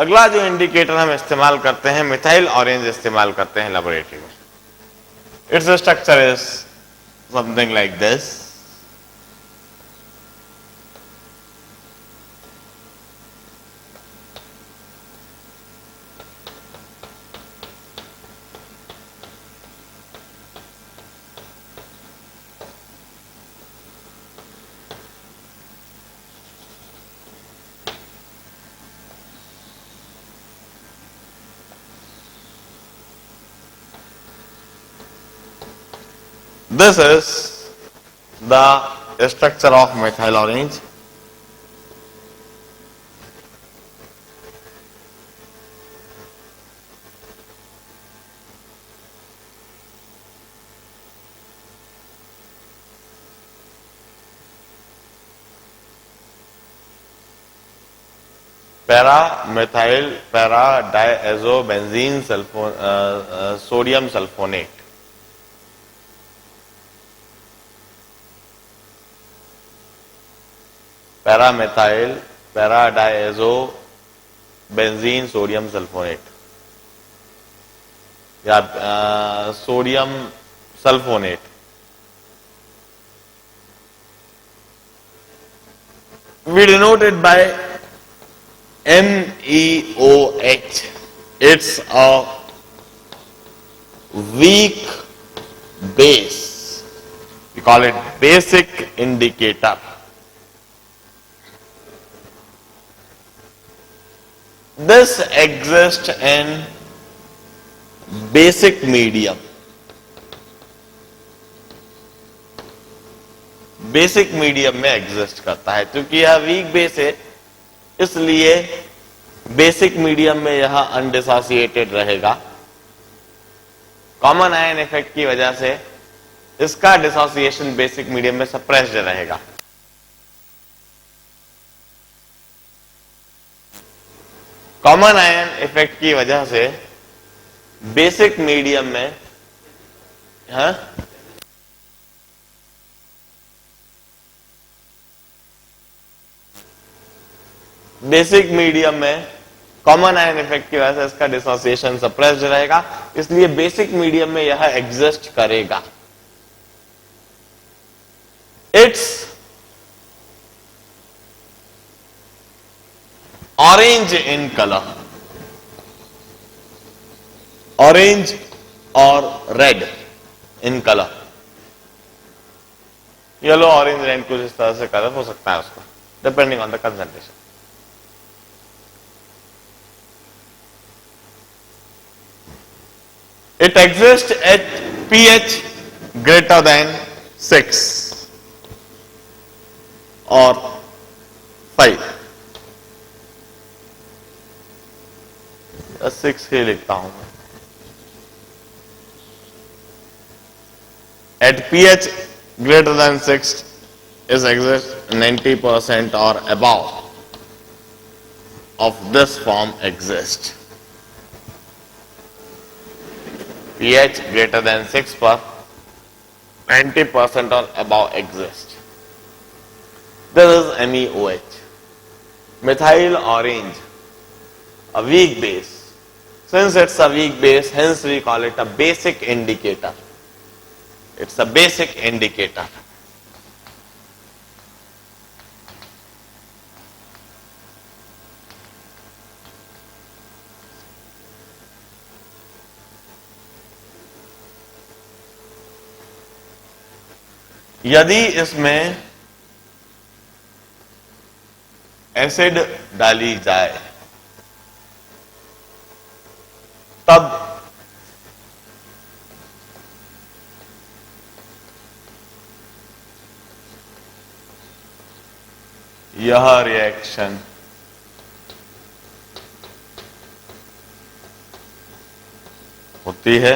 अगला जो इंडिकेटर हम इस्तेमाल करते हैं, मिथाइल ऑरेंज इस्तेमाल करते हैं लेबोरेटरी में। Its structure is something like this. This is the structure of methyl orange. Para methyl para diazobenzene sodium sulfonate. Paramethyl paradiazobenzene sodium sulfonate या sodium sulfonate. We denote it by NeOH. It's a weak base. We call it basic indicator. This exists in basic medium. Basic medium में exist करता है। क्योंकि यह weak base है, इसलिए basic medium में यह अनडिसोसिएटेड रहेगा। कॉमन आयन इफेक्ट की वजह से इसका डिसोसिएशन बेसिक मीडियम में सप्रेस्ड रहेगा। कॉमन आयन इफेक्ट की वजह से बेसिक मीडियम में बेसिक मीडियम में कॉमन आयन इफेक्ट की वजह से इसका डिसोसिएशन सप्रेस्ड रहेगा, इसलिए बेसिक मीडियम में यह एग्जिस्ट करेगा। It's orange in colour, orange और red in colour. Yellow, orange, red कुछ इस तरह से कलर हो सकता है उसका, depending on the concentration. It exists at pH greater than 6 or 5। 6 ही लिखता हूं मैं। At pH greater than 6 is exists 90% or above of this form exists। pH greater than 6 पर 90% or above exist. This is MEOH. Methyl orange, a weak base. Since it's a weak base, hence we call it a basic indicator. It's a basic indicator. यदि इसमें acid डाली जाए तब यह reaction होती है।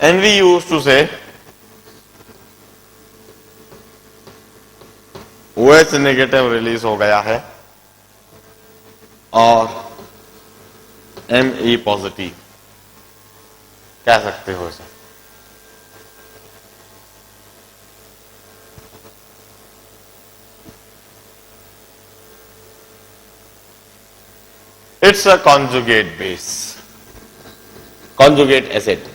And we used to say OH negative release हो गया है और Me पॉजिटिव कह सकते हो इसे। It's a conjugate base, conjugate acid.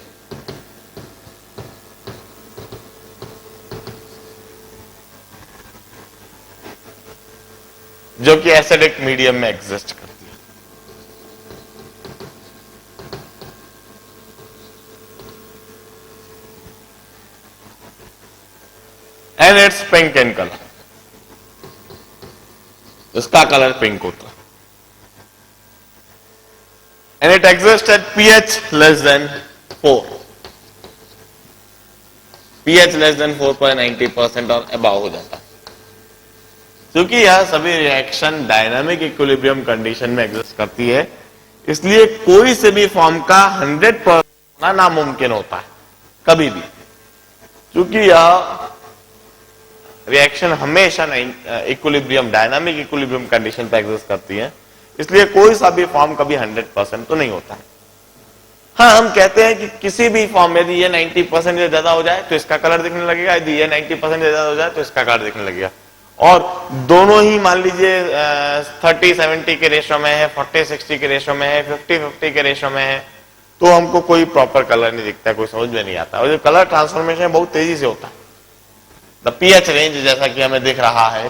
जो कि एसिडिक मीडियम में एग्जिस्ट करती है। And it's pink in colour, इसका कलर पिंक होता है। And it exist at pH less than 4, pH less than 4.90% or above हो जाता है। क्योंकि यह सभी रिएक्शन डायनामिक इक्विलिब्रियम कंडीशन में एग्जिस्ट करती है, इसलिए कोई से भी फॉर्म का 100% होना नामुमकिन होता है कभी भी। क्योंकि यह रिएक्शन हमेशा इक्विलिब्रियम, डायनामिक इक्विलिब्रियम कंडीशन पर एग्जिस्ट करती है, इसलिए कोई सा भी फॉर्म कभी 100% तो नहीं होता है। हाँ, हम कहते हैं कि किसी भी फॉर्म में यदि ये 90% या ज्यादा हो जाए तो इसका कलर दिखने लगेगा, यदि ये 90% ज्यादा हो जाए तो इसका कलर दिखने लगेगा। और दोनों ही मान लीजिए 30-70 के रेशो में है, 40-60 के रेशो में है, 50-50 के रेशो में है, तो हमको कोई प्रॉपर कलर नहीं दिखता है, कोई समझ में नहीं आता। और जो कलर ट्रांसफॉर्मेशन बहुत तेजी से होता है। द pH रेंज जैसा कि हमें दिख रहा है,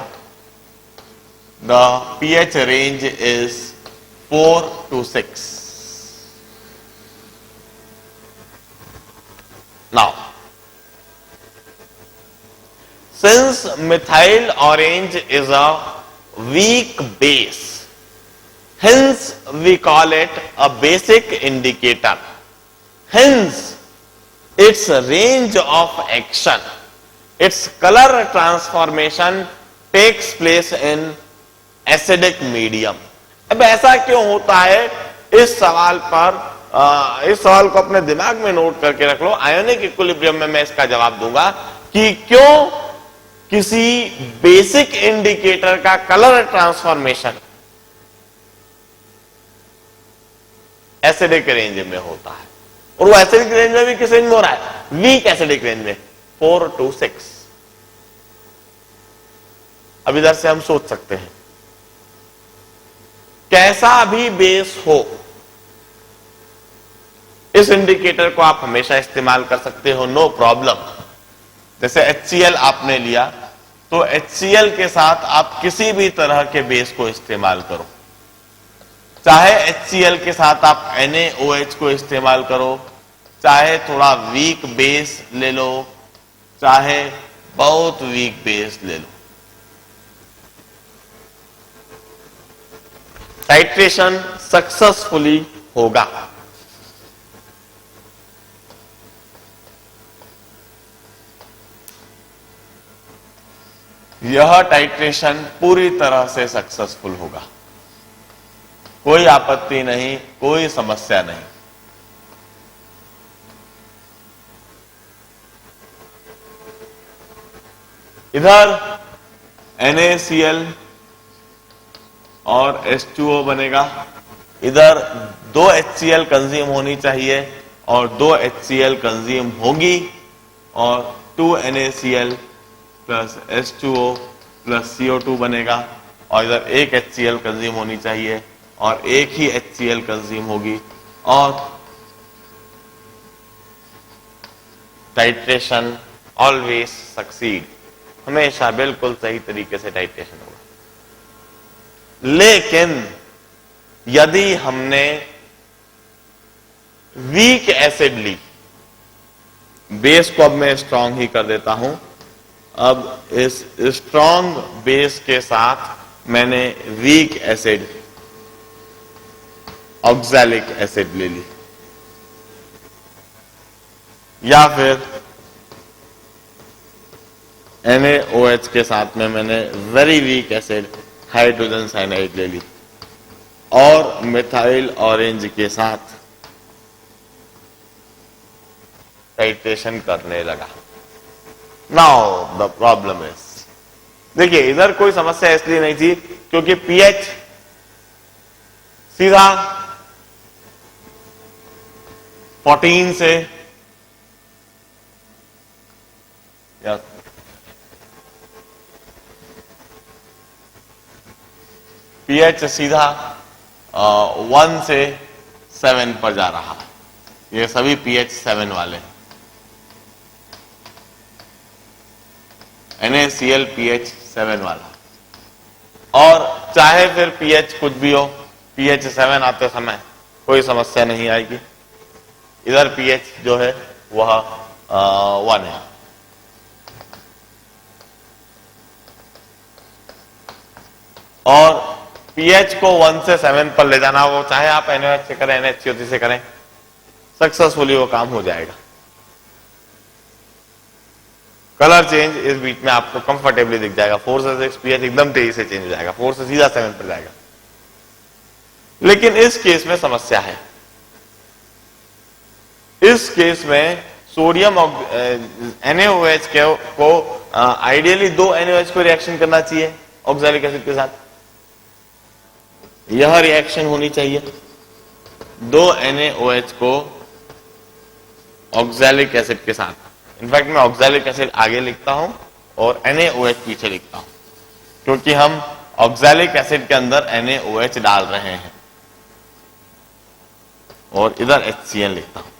the pH range is 4 to 6। Now since methyl orange is a weak base, hence we call it a basic indicator. Hence its range of action, its color transformation takes place in acidic medium. अब ऐसा क्यों होता है, इस सवाल को अपने दिमाग में नोट करके रख लो। आयोनिक इक्विलिब्रियम में मैं इसका जवाब दूंगा कि क्यों किसी बेसिक इंडिकेटर का कलर ट्रांसफॉर्मेशन एसिडिक रेंज में होता है। और वो एसिडिक रेंज में भी किस रेंज में हो रहा है, वीक एसिडिक रेंज में, 4 to 6। अब इधर से हम सोच सकते हैं, कैसा भी बेस हो, इस इंडिकेटर को आप हमेशा इस्तेमाल कर सकते हो, नो प्रॉब्लम। जैसे HCl आपने लिया, तो HCl के साथ आप किसी भी तरह के बेस को इस्तेमाल करो, चाहे HCl के साथ आप NaOH को इस्तेमाल करो, चाहे थोड़ा वीक बेस ले लो, चाहे बहुत वीक बेस ले लो, टाइट्रेशन सक्सेसफुली होगा। यह टाइट्रेशन पूरी तरह से सक्सेसफुल होगा, कोई आपत्ति नहीं, कोई समस्या नहीं। इधर NaCl और H2O बनेगा, इधर 2 HCl कंज्यूम होनी चाहिए और 2 HCl कंज्यूम होगी, और 2 NaCl plus H2O plus CO2 बनेगा, और इधर 1 HCl कंज्यूम होनी चाहिए और 1 ही HCl कंज्यूम होगी, और टाइट्रेशन ऑलवेज सक्सीड, हमेशा बिल्कुल सही तरीके से टाइट्रेशन होगा। लेकिन यदि हमने वीक एसिड ली, बेस को अब मैं स्ट्रांग ही कर देता हूं, अब इस स्ट्रांग बेस के साथ मैंने वीक एसिड ऑक्सैलिक एसिड ले ली, या फिर NaOH के साथ में मैंने very weak acid hydrogen cyanide ले ली, और मिथाइल ऑरेंज के साथ टाइट्रेशन करने लगा। नाउ द प्रॉब्लम इज, देखिए इधर कोई समस्या इसलिए नहीं थी क्योंकि pH सीधा 14 से या pH सीधा 1 से 7 पर जा रहा है। ये सभी pH 7 वाले हैं। NaCl pH 7 वाला, और चाहे फिर pH कुछ भी हो, pH 7 आते समय कोई समस्या नहीं आएगी। इधर pH जो है वह 1 है। और pH को 1 से 7 पर ले जाना, वो चाहे आप NaOH से करें, NaCO3 से करें, सक्सेसफुली वो काम हो जाएगा। कलर चेंज इस बीच में आपको कंफर्टेबली दिख जाएगा। 4 से 6 pH एकदम तेजी से चेंज हो जाएगा, 4 से सीधा 7 पर जाएगा। लेकिन इस केस में समस्या है। इस केस में सोडियम NaOH को आइडियली 2 NaOH को रिएक्शन करना चाहिए ऑक्सैलिक एसिड के साथ। यह रिएक्शन होनी चाहिए 2 NaOH को ऑक्सैलिक एसिड के साथ। इनफैक्ट मैं ऑक्सैलिक एसिड आगे लिखता हूं और NaOH पीछे लिखता हूं, क्योंकि हम ऑक्सैलिक एसिड के अंदर NaOH डाल रहे हैं। और इधर HCl लिखता हूं,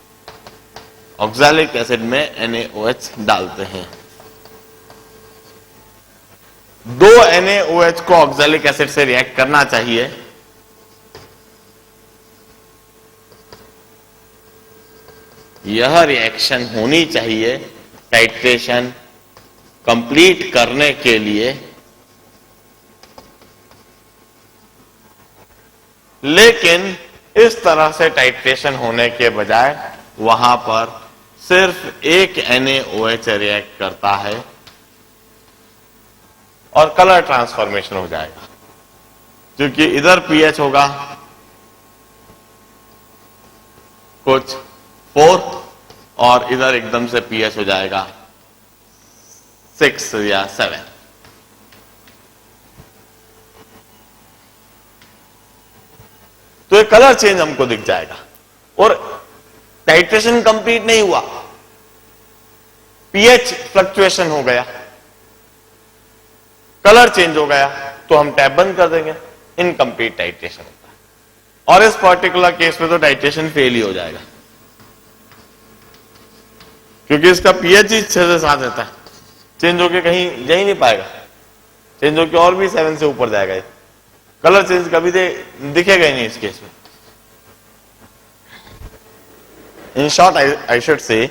ऑक्सैलिक एसिड में NaOH डालते हैं। 2 NaOH को ऑक्सैलिक एसिड से रिएक्ट करना चाहिए। यह रिएक्शन होनी चाहिए टाइट्रेशन कंप्लीट करने के लिए, लेकिन इस तरह से टाइट्रेशन होने के बजाय वहां पर सिर्फ एक NaOH रिएक्ट करता है और कलर ट्रांसफॉर्मेशन हो जाएगा, क्योंकि इधर pH होगा कुछ 4 और इधर एकदम से pH हो जाएगा 6 या 7। तो ये कलर चेंज हमको दिख जाएगा और टाइट्रेशन कंप्लीट नहीं हुआ, pH फ्लक्चुएशन हो गया, कलर चेंज हो गया, तो हम टैप बंद कर देंगे, इनकम्प्लीट टाइट्रेशन होता है। और इस पर्टिकुलर केस में तो टाइट्रेशन फेल ही हो जाएगा, क्योंकि इसका pH ही 6 से 7 रहता है, चेंज होके कहीं जा ही नहीं पाएगा, चेंज होके और भी 7 से ऊपर जाएगा। कलर चेंज कभी दिखेगा ही नहीं इस केस में। In short I should say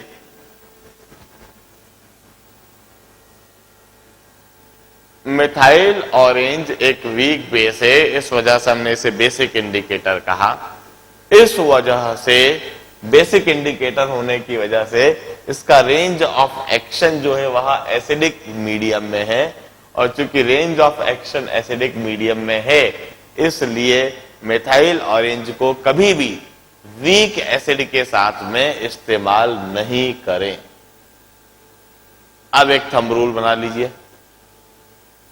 methyl orange एक वीक बेस है, इस वजह से हमने इसे बेसिक इंडिकेटर कहा। इस वजह से बेसिक इंडिकेटर होने की वजह से इसका रेंज ऑफ एक्शन जो है वह एसिडिक मीडियम में है, और चूंकि range of action acidic medium में है, इसलिए मिथाइल ऑरेंज को कभी भी वीक एसिड के साथ में इस्तेमाल नहीं करें। अब एक थंब रूल बना लीजिए,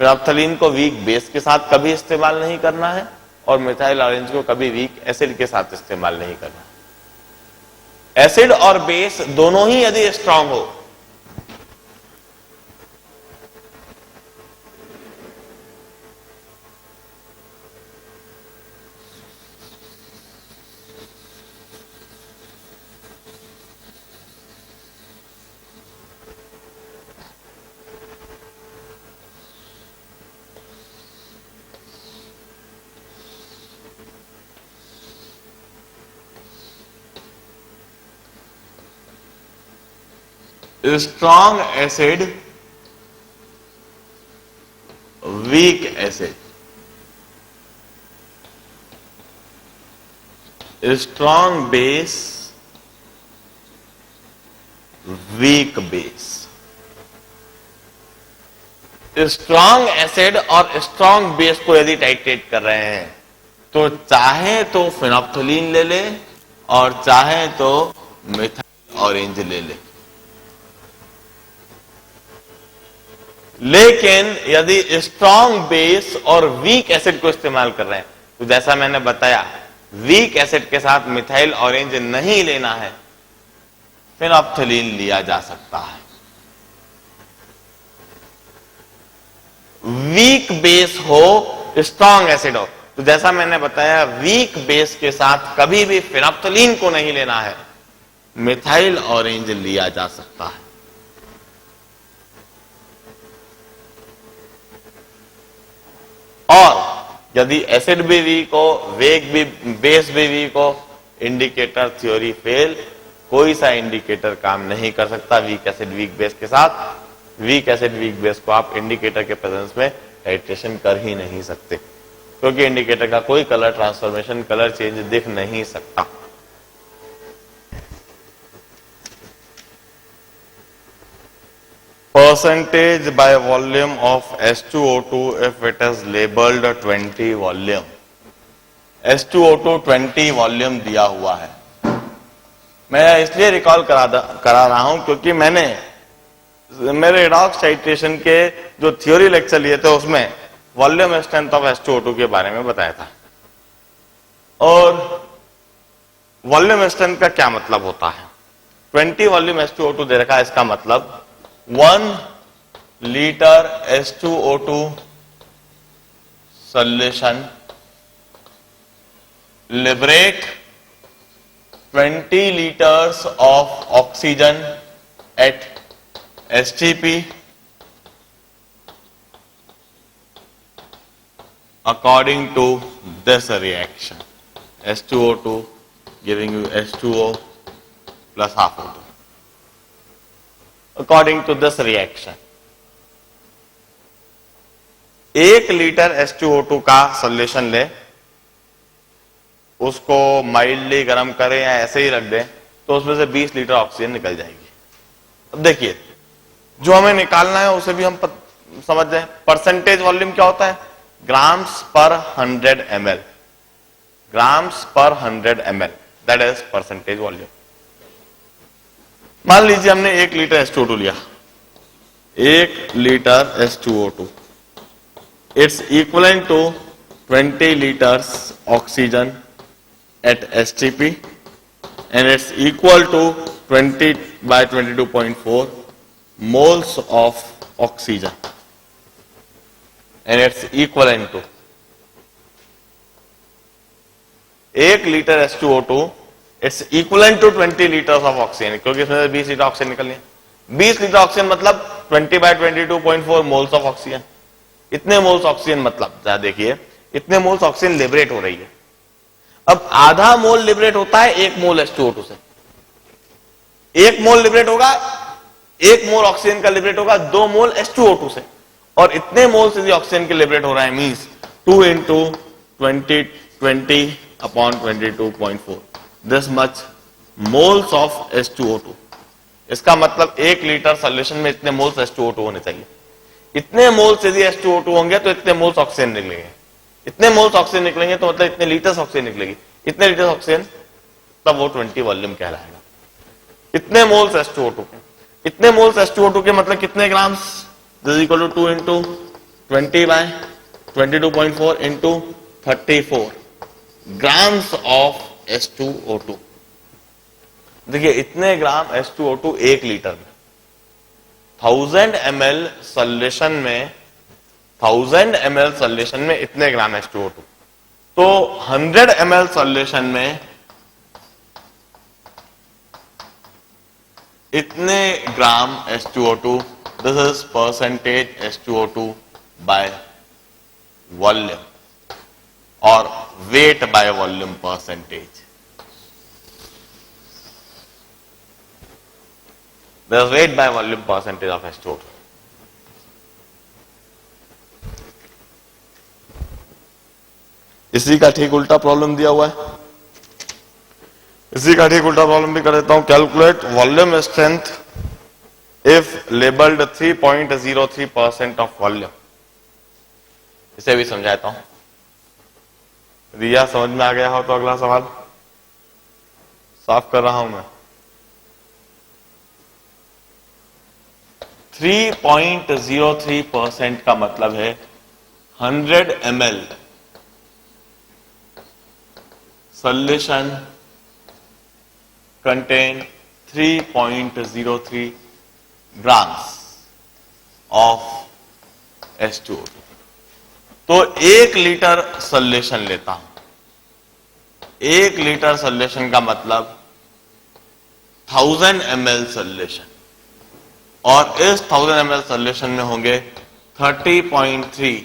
फिनोल्फ्थालीन को वीक बेस के साथ कभी इस्तेमाल नहीं करना है और मिथाइल ऑरेंज को कभी वीक एसिड के साथ इस्तेमाल नहीं करना है। एसिड और बेस दोनों ही यदि स्ट्रांग हो, strong acid weak acid, strong base weak base. Strong acid और स्ट्रॉन्ग बेस को यदि टाइट्रेट कर रहे हैं तो चाहे तो फिनोल्फ्थालीन ले ले और चाहे तो मिथाइल ऑरेंज ले ले, लेकिन यदि स्ट्रॉन्ग बेस और वीक एसिड को इस्तेमाल कर रहे हैं तो जैसा मैंने बताया वीक एसिड के साथ मिथाइल ऑरेंज नहीं लेना है, फेनोप्थलीन लिया जा सकता है। वीक बेस हो, स्ट्रॉन्ग एसिड हो, तो जैसा मैंने बताया वीक बेस के साथ कभी भी फेनोप्थलीन को नहीं लेना है, मिथाइल ऑरेंज लिया जा सकता है। और यदि एसिड भी वीक हो, वेग भी, बेस भी वीक हो, इंडिकेटर थ्योरी फेल, कोई सा इंडिकेटर काम नहीं कर सकता वीक एसिड वीक बेस के साथ। वीक एसिड वीक बेस को आप इंडिकेटर के प्रेजेंस में टाइट्रेशन कर ही नहीं सकते, क्योंकि इंडिकेटर का कोई कलर ट्रांसफॉर्मेशन, कलर चेंज दिख नहीं सकता। Percentage by volume of H2O2 if it is labeled 20 volume. H2O2 20 volume दिया हुआ है। मैं इसलिए रिकॉल करा रहा हूं क्योंकि मैंने मेरे रिडॉक्स टाइट्रेशन के जो थ्योरी लेक्चर लिए थे उसमें वॉल्यूम स्ट्रेंथ ऑफ H2O2 के बारे में बताया था। और वॉल्यूम स्ट्रेंथ का क्या मतलब होता है? 20 वॉल्यूम H2O2 दे रखा है, इसका मतलब 1 litre H2O2 solution liberate 20 liters of oxygen at STP according to this reaction. H2O2 giving you H2O plus half O2. According to this reaction, 1 litre H2O2 का सोल्यूशन ले, उसको माइल्डली गर्म करें या ऐसे ही रख दें, तो उसमें से 20 लीटर ऑक्सीजन निकल जाएगी। अब देखिए, जो हमें निकालना है उसे भी हम समझ जाए। परसेंटेज वॉल्यूम क्या होता है? ग्राम्स पर 100 ml, ग्राम्स पर 100 ml, that is percentage volume. मान लीजिए हमने 1 लीटर H2O2 लिया, 1 litre H2O2, it's equivalent to 20 litres oxygen at STP and it's equal to 20 by 22.4 moles of oxygen and it's equivalent to 1 litre H2O2 it's equivalent to 20 litres of oxygen, क्योंकि इसमें से 20 litre oxygen निकलनी है। 20 litre oxygen मतलब 20 by 22.4 moles of oxygen. इतने moles oxygen मतलब देखिए, इतने मोल्स ऑक्सीजन लिबरेट हो रही है। अब आधा मोल लिबरेट होता है 1 मोल H2O2 से। 1 मोल लिबरेट होगा, 1 मोल ऑक्सीजन का लिबरेट होगा 2 मोल H2O2 से, और इतने मोल से ऑक्सीजन के लिबरेट हो रहा है, means 2 into 20 upon 22.4, this much moles of H2O2। इसका मतलब 1 लीटर सोल्यूशन में इतने मोल्स H2O2 होने चाहिए। इतने मोल्स यदि H2O2 होंगे तो इतने मोल्स ऑक्सीजन निकलेंगे। इतने मोल्स ऑक्सीजन निकलेंगे तो मतलब इतने लीटर्स ऑक्सीजन निकलेगी। इतने लीटर्स ऑक्सीजन, तब वो 20 वॉल्यूम कहलाएगा। इतने मोल्स H2O2 के, इतने मोल्स H2O2 के मतलब कितने grams? This is equal to 2 into 20 by 22.4 into 34 grams of H2O2। देखिए, इतने ग्राम H2O2 1 लीटर में, 1000 ml सोल्यूशन में, 1000 ml सोल्यूशन में इतने ग्राम H2O2, तो 100 ml सोल्यूशन में इतने gram H2O2। This is percentage H2O2 by volume और weight by volume percentage. The weight by volume percentage of H2O2. इसी का ठीक उल्टा प्रॉब्लम दिया हुआ है, इसी का ठीक उल्टा प्रॉब्लम भी कर देता हूं। Calculate volume strength if labelled 3.03% of volume. इसे भी समझाता हूं, रिया समझ में आ गया हो तो अगला सवाल साफ कर रहा हूं मैं। 3.03% का मतलब है 100 ml solution contain 3.03 grams of H2O2। तो 1 लीटर सॉल्यूशन लेता हूं। 1 लीटर सॉल्यूशन का मतलब 1000 ml सॉल्यूशन, और इस 1000 ml सॉल्यूशन में होंगे 30.3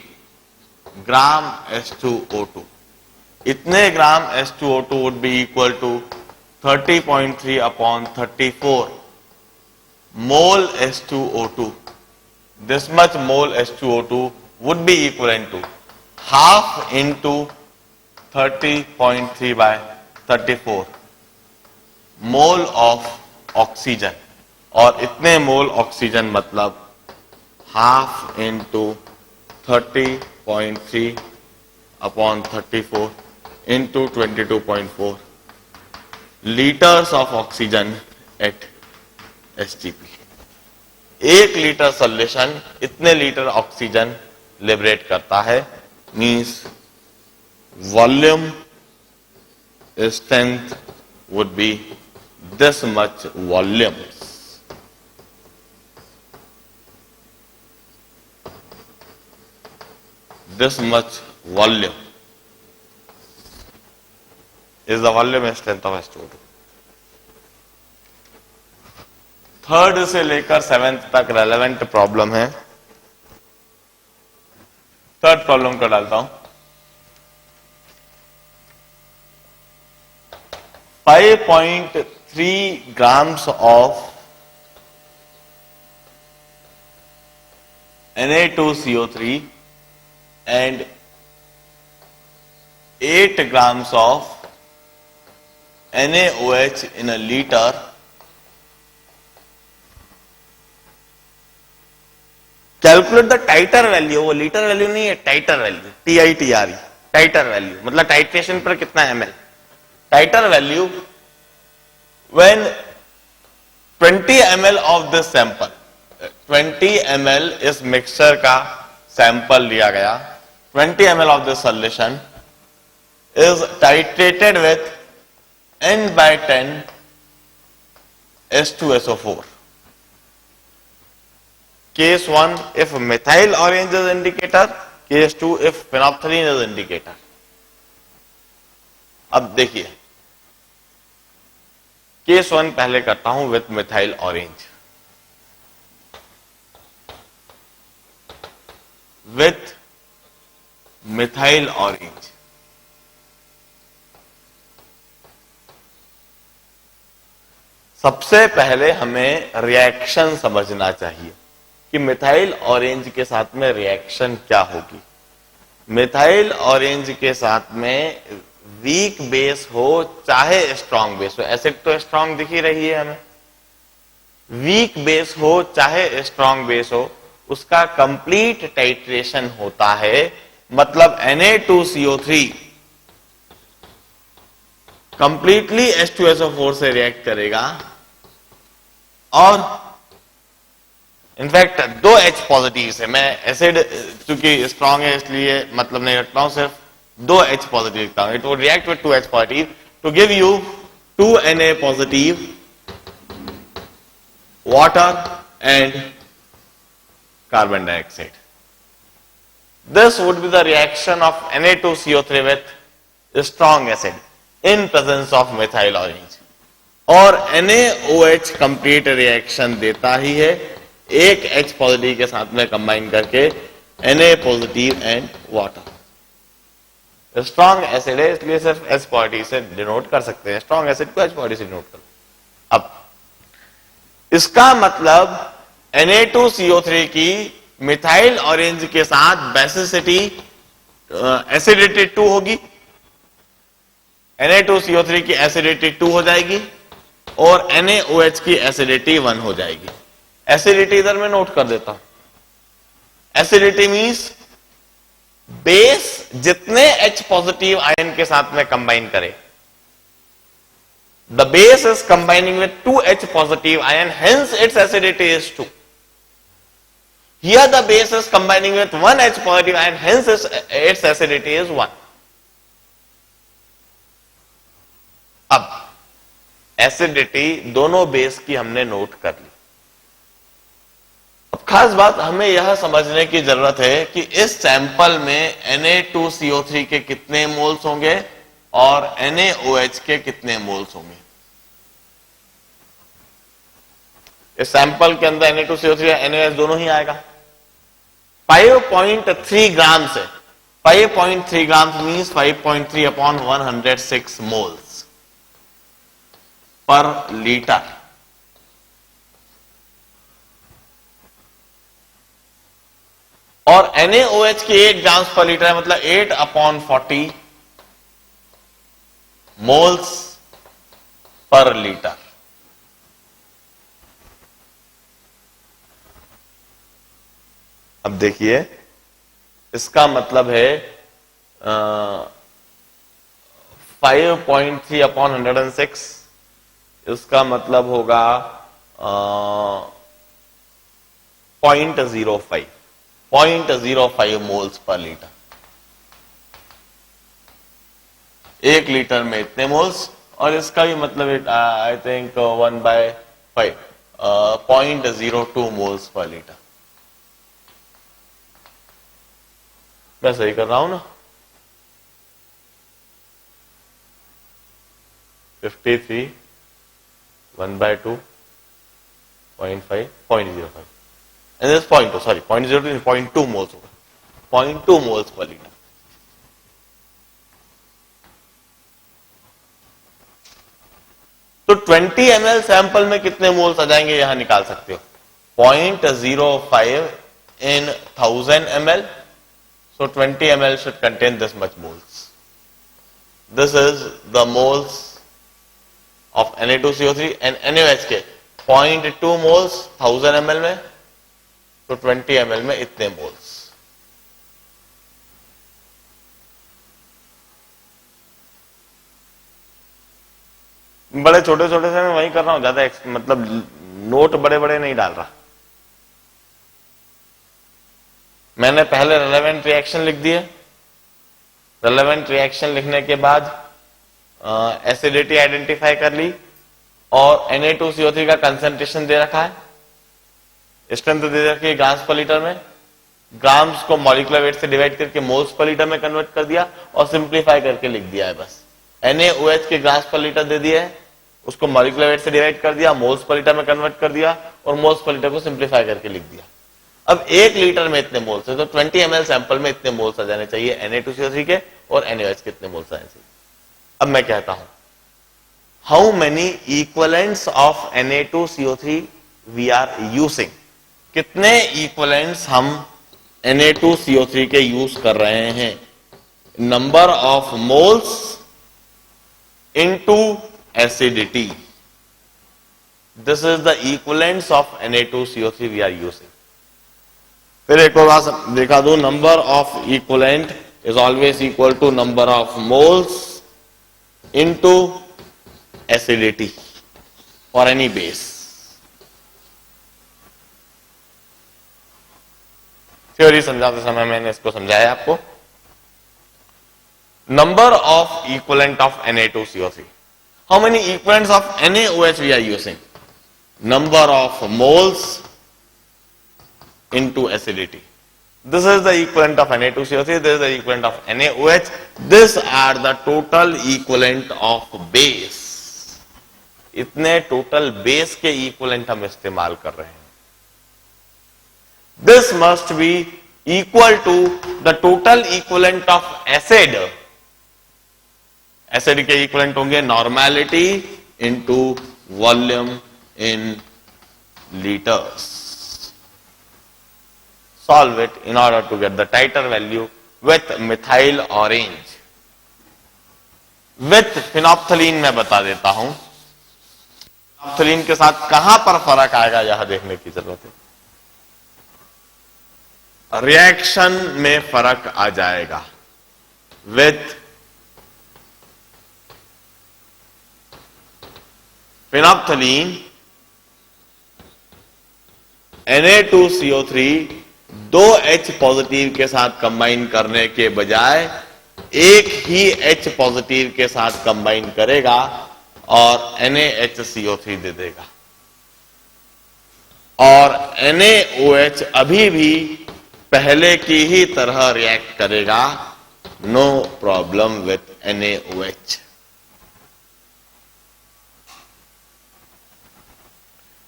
ग्राम H2O2। इतने gram H2O2 would be equal to 30.3 upon 34 mole H2O2. This much mole H2O2 would be equivalent to half into 30.3 by 34 mole of oxygen, और इतने मोल ऑक्सीजन मतलब half into 30.3 upon 34 into 22.4 litres of oxygen at STP। 1 litre solution इतने litre oxygen liberate करता है, means volume strength would be this much volumes। This much volume is the volume strength of H2O2। Third से लेकर 7th तक relevant problem है। Third problem का डालता हूं। 5.3 grams of Na2CO3 and 8 grams of NaOH in a liter calculate the titre value. वो litre value नहीं है, titre value, TITRE, titre value मतलब टाइट्रेशन पर कितना ml। Titre value when 20 ml of this sample, 20 ml इस mixture का sample लिया गया, 20 ml of this solution is titrated with N/10 H2SO4। Case 1 if methyl orange is indicator, case 2 if phenolphthalein is indicator। अब देखिए case 1 पहले करता हूं with methyl orange. With methyl orange सबसे पहले हमें रिएक्शन समझना चाहिए कि मिथाइल ऑरेंज के साथ में रिएक्शन क्या होगी। मिथाइल ऑरेंज के साथ में वीक बेस हो चाहे स्ट्रांग बेस हो, एसिड तो स्ट्रांग दिख ही रही है हमें, वीक बेस हो चाहे स्ट्रांग बेस हो, उसका कंप्लीट टाइट्रेशन होता है। मतलब Na2CO3 कंप्लीटली H2SO4 से रिएक्ट करेगा और इनफैक्ट 2 H पॉजिटिव से, मैं एसिड चूंकि स्ट्रांग है इसलिए मतलब नहीं रखता हूं, सिर्फ 2 H पॉजिटिव लिखता हूं। It would react with 2 H positive to give you 2 Na positive water and carbon dioxide. This would be the reaction of Na2CO3 with strong acid in presence of methyl orange। और NaOH complete reaction देता ही है एक H positive के साथ में combine करके Na positive and water. Strong acid है इसलिए सिर्फ H पॉजिटिव से डिनोट कर सकते हैं, स्ट्रॉन्ग एसिड को H पॉजिटिव से डिनोट कर। अब इसका मतलब Na2CO3 की मिथाइल ऑरेंज के साथ बेसिसिटी एसिडिटी 2 होगी, Na2CO3 की एसिडिटी 2 हो जाएगी और NaOH की एसिडिटी 1 हो जाएगी। एसिडिटी इधर मैं नोट कर देता हूं। एसिडिटी मींस बेस जितने H पॉजिटिव आयन के साथ में कंबाइन करे, the base is combining with 2 H positive ion, hence it's acidity is 2। Here the base is combining with 1 H positive ion, hence its acidity is 1। अब acidity दोनों base की हमने note कर ली। अब खास बात हमें यह समझने की जरूरत है कि इस सैंपल में Na2CO3 के कितने मोल्स होंगे और NaOH के कितने मोल्स होंगे। इस सैंपल के अंदर Na2CO3 या NaOH दोनों ही आएगा। 5.3 ग्राम से 5.3 gram means 5.3 upon 106 moles per litre. और NaOH की 8 ग्राम पर लीटर है, मतलब 8 अपॉन 40 मोल्स पर लीटर। अब देखिए इसका मतलब है 5.3 अपॉन 106, इसका मतलब होगा 0.05 मोल्स पर लीटर। 1 लीटर में इतने मोल्स, और इसका भी मतलब I think 1/5 0.02 moles per litre. मैं सही कर रहा हूं ना? 53 1/2 0.5 0.05 and this 0.2, sorry 0.02 0.2 मोल्स होगा, 0.2 मोल्स पर लीटर। तो 20 ml सैंपल में कितने मोल्स आ जाएंगे यहां निकाल सकते हो। 0.05 in 1000 ml, so 20 ml should contain this much moles. This is the moles of Na2CO3 and NaOH के 0.2 मोल्स 1000 ml में, तो 20 ml में इतने मोल्स। बड़े छोटे छोटे से मैं वही कर रहा हूं, ज्यादा मतलब नोट बड़े बड़े नहीं डाल रहा। मैंने पहले रेलेवेंट रिएक्शन लिख दिए, रेलेवेंट रिएक्शन लिखने के बाद एसिडिटी आइडेंटिफाई कर ली, और Na2CO3 का कंसेंट्रेशन दे रखा है, स्ट्रेंथ दे रखी है ग्राम्स पर लीटर में। ग्राम्स को मॉलिक्यूलर वेट से डिवाइड करके मोल्स पर लीटर में कन्वर्ट कर दिया और सिंप्लीफाई करके लिख दिया है बस। NaOH के ग्राम्स पर लीटर दे दिया है, उसको मॉलिक्यूलर वेट से डिवाइड कर दिया, मोल्स पर लीटर में कन्वर्ट कर दिया और मोल्स पर लीटर को सिंप्लीफाई करके लिख दिया। अब 1 लीटर में इतने मोल्स है, तो 20 ml सैंपल में इतने मोल्स आ जाने चाहिए Na2CO3 के, और NaOH के इतने मोल्स आने चाहिए। अब मैं कहता हूं how many equivalents of Na2CO3 we are using, कितने इक्वलेंट्स हम Na2CO3 के यूज कर रहे हैं। Number of moles into acidity, this is the equivalents of Na2CO3 we are using. फिर एक और बात दिखा दो, number of equivalent is always equal to number of moles into acidity for any base. Theory समझाते समय मैंने इसको समझाया आपको। Number of equivalent of Na2CO3, how many equivalents of NaOH we are using, number of moles into acidity. This is the equivalent of Na2CO3, this is the equivalent of NaOH, these are the total equivalent of base. इतने total base के equivalent हम इस्तेमाल कर रहे हैं। This must be equal to the total equivalent of acid. Acid के equivalent होंगे normality into volume in liters. Solve it in order to get the tighter value with methyl orange. With phenolphthalein मैं बता देता हूं, phenolphthalein के साथ कहां पर फर्क आएगा यह देखने की जरूरत है। रिएक्शन में फर्क आ जाएगा। With phenolphthalein Na2CO3 2H positive के साथ कंबाइन करने के बजाय एक ही H पॉजिटिव के साथ कंबाइन करेगा, और NaHCO3 दे देगा। और NaOH अभी भी पहले की ही तरह रिएक्ट करेगा, no problem with NaOH।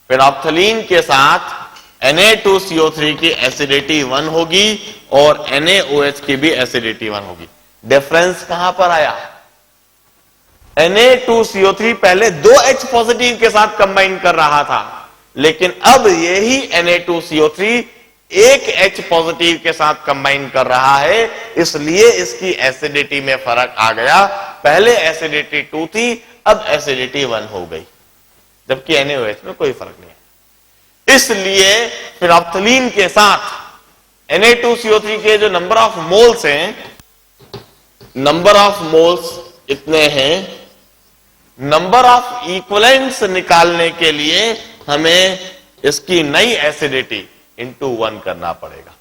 Phenolphthalein के साथ Na2CO3 की एसिडिटी 1 होगी और NaOH की भी एसिडिटी 1 होगी। डिफरेंस कहां पर आया? Na2CO3 पहले 2H पॉजिटिव के साथ कंबाइन कर रहा था, लेकिन अब यही Na2CO3 एक H पॉजिटिव के साथ कंबाइन कर रहा है, इसलिए इसकी एसिडिटी में फर्क आ गया। पहले एसिडिटी 2 थी, अब एसिडिटी 1 हो गई, जबकि NaOH में कोई फर्क नहीं है। इसलिए फेनोल्फथालीन के साथ Na2CO3 के जो नंबर ऑफ मोल्स हैं, नंबर ऑफ मोल्स इतने हैं, नंबर ऑफ इक्विवेलेंट्स निकालने के लिए हमें इसकी नई एसिडिटी इंटू 1 करना पड़ेगा।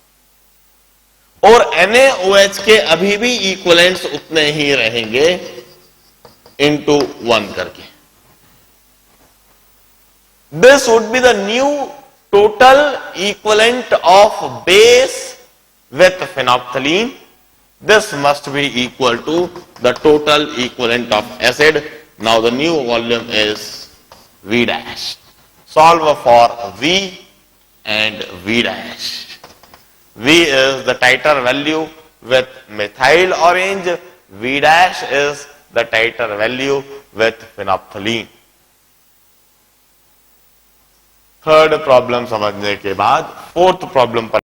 और NaOH के अभी भी इक्विवेलेंट्स उतने ही रहेंगे इंटू 1 करके। This would be the new total equivalent of base with phenolphthalein. This must be equal to the total equivalent of acid. Now the new volume is V dash. Solve for V and V dash. V is the titer value with methyl orange. V dash is the titer value with phenolphthalein. Third problem समझने के बाद fourth problem पर